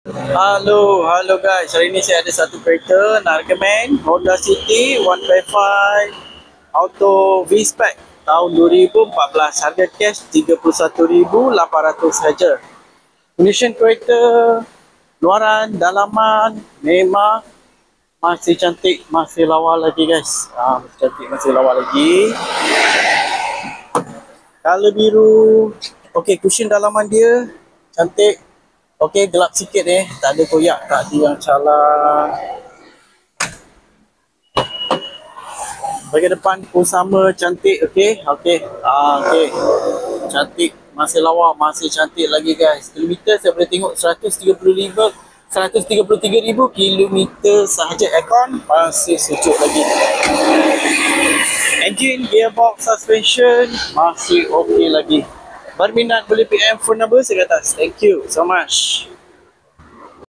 Halo guys. Hari ni saya ada satu kereta nak recommend, Honda City 155 Auto V-Spec tahun 2014. Harga cash 31,800 saja. Condition kereta, luaran, dalaman memang masih cantik, masih lawa lagi guys. Masih cantik, masih lawa lagi. Color biru. Okey, cushion dalaman dia cantik. Okey, gelap sikit tak ada koyak, tak ada yang calar. Bahagian depan pun sama, cantik. Okey. Cantik, masih lawa, masih cantik lagi guys. Kilometer saya boleh tengok 133,000 kilometer sahaja. Aircon masih sejuk lagi. Engine, gearbox, suspension masih okey lagi. Berminat boleh PM phone number saya kat atas. Thank you so much.